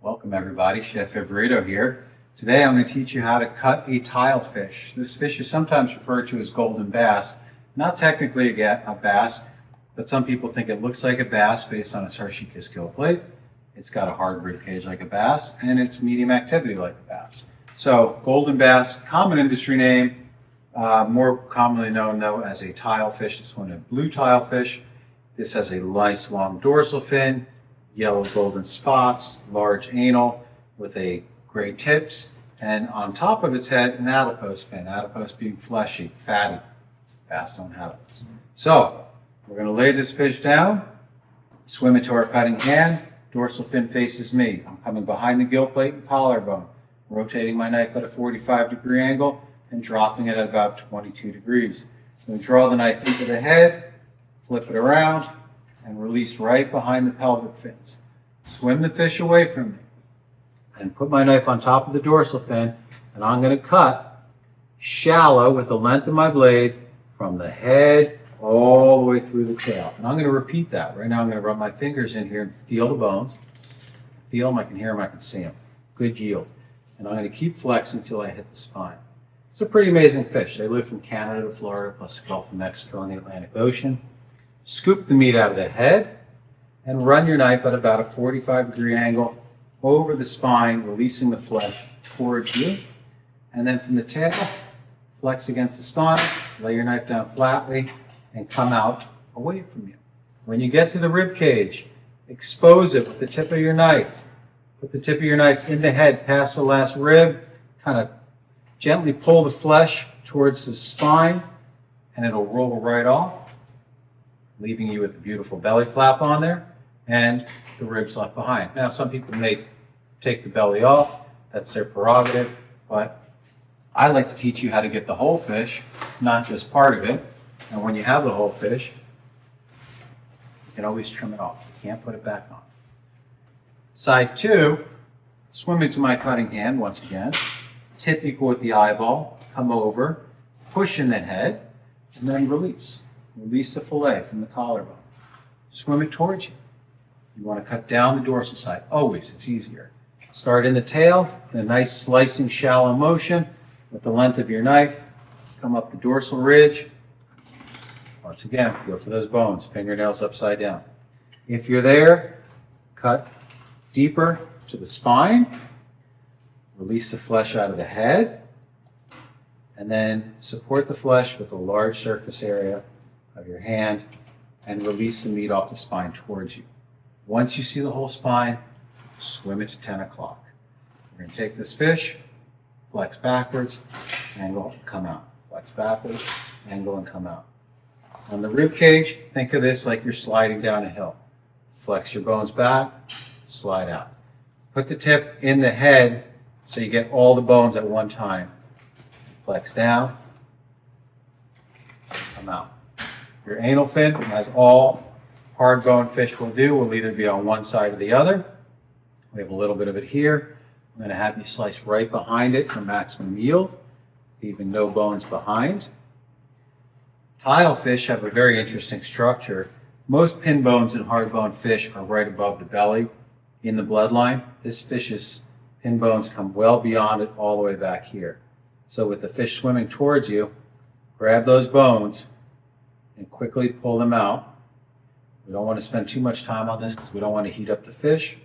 Welcome everybody, Chef Everito here. Today I'm going to teach you how to cut a tilefish. This fish is sometimes referred to as golden bass. Not technically a bass, but some people think it looks like a bass based on its Hershey Kiss gill plate. It's got a hard rib cage like a bass, and it's medium activity like a bass. So golden bass, common industry name, more commonly known though as a tilefish. This one is blue tilefish. This has a nice long dorsal fin, yellow golden spots, large anal with a gray tips, and on top of its head an adipose fin, adipose being fleshy, fatty. Bass don't have those. So we're going to lay this fish down, swim it to our cutting hand, dorsal fin faces me. I'm coming behind the gill plate and collarbone, rotating my knife at a 45-degree angle and dropping it at about 22 degrees. I'm going to draw the knife into the head, flip it around, and release right behind the pelvic fins. Swim the fish away from me and put my knife on top of the dorsal fin, and I'm going to cut shallow with the length of my blade from the head all the way through the tail. And I'm going to repeat that. Right now I'm going to run my fingers in here and feel the bones. Feel them, I can hear them, I can see them. Good yield. And I'm going to keep flexing until I hit the spine. It's a pretty amazing fish. They live from Canada to Florida, plus the Gulf of Mexico and the Atlantic Ocean. Scoop the meat out of the head and run your knife at about a 45-degree angle over the spine, releasing the flesh towards you. And then from the tail, flex against the spine, lay your knife down flatly, and come out away from you. When you get to the rib cage, expose it with the tip of your knife. Put the tip of your knife in the head past the last rib, kind of gently pull the flesh towards the spine, and it'll roll right off, leaving you with a beautiful belly flap on there and the ribs left behind. Now, some people may take the belly off. That's their prerogative, but I like to teach you how to get the whole fish, not just part of it. And when you have the whole fish, you can always trim it off. You can't put it back on. Side two, swim into my cutting hand once again. Tip equal with the eyeball, come over, push in the head, and then release. Release the fillet from the collarbone. Swim it towards you. You want to cut down the dorsal side. Always, it's easier. Start in the tail in a nice slicing shallow motion with the length of your knife. Come up the dorsal ridge. Once again, feel for those bones, fingernails upside down. If you're there, cut deeper to the spine. Release the flesh out of the head. And then support the flesh with a large surface area of your hand and release the meat off the spine towards you. Once you see the whole spine, swim it to 10 o'clock. We're going to take this fish, flex backwards, angle, and come out. Flex backwards, angle, and come out. On the rib cage, think of this like you're sliding down a hill. Flex your bones back, slide out. Put the tip in the head so you get all the bones at one time. Flex down, come out. Your anal fin, as all hard bone fish will do, will either be on one side or the other. We have a little bit of it here. I'm going to have you slice right behind it for maximum yield, even no bones behind. Tilefish have a very interesting structure. Most pin bones in hard bone fish are right above the belly in the bloodline. This fish's pin bones come well beyond it all the way back here. So with the fish swimming towards you, grab those bones and quickly pull them out. We don't want to spend too much time on this because we don't want to heat up the fish.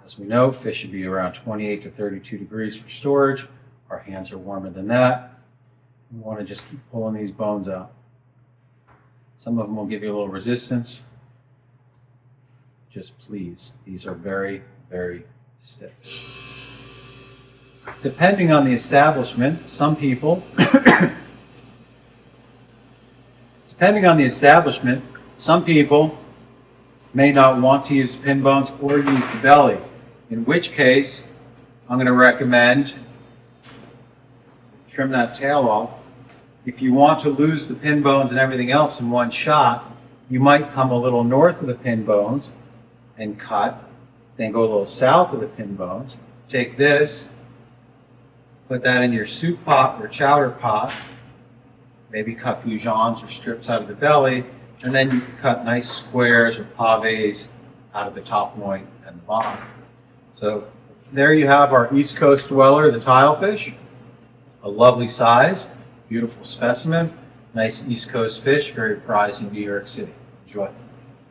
As we know, fish should be around 28 to 32 degrees for storage. Our hands are warmer than that. We want to just keep pulling these bones out. Some of them will give you a little resistance. Just please, these are very, very stiff. Depending on the establishment, some people, may not want to use the pin bones or use the belly, in which case I'm going to recommend trim that tail off. If you want to lose the pin bones and everything else in one shot, you might come a little north of the pin bones and cut, then go a little south of the pin bones. Take this, put that in your soup pot or chowder pot, maybe cut goujons or strips out of the belly, and then you can cut nice squares or pavés out of the top loin and the bottom. So the there you have our East Coast dweller, the tilefish. A lovely size, beautiful specimen, nice East Coast fish, very prized in New York City. Enjoy.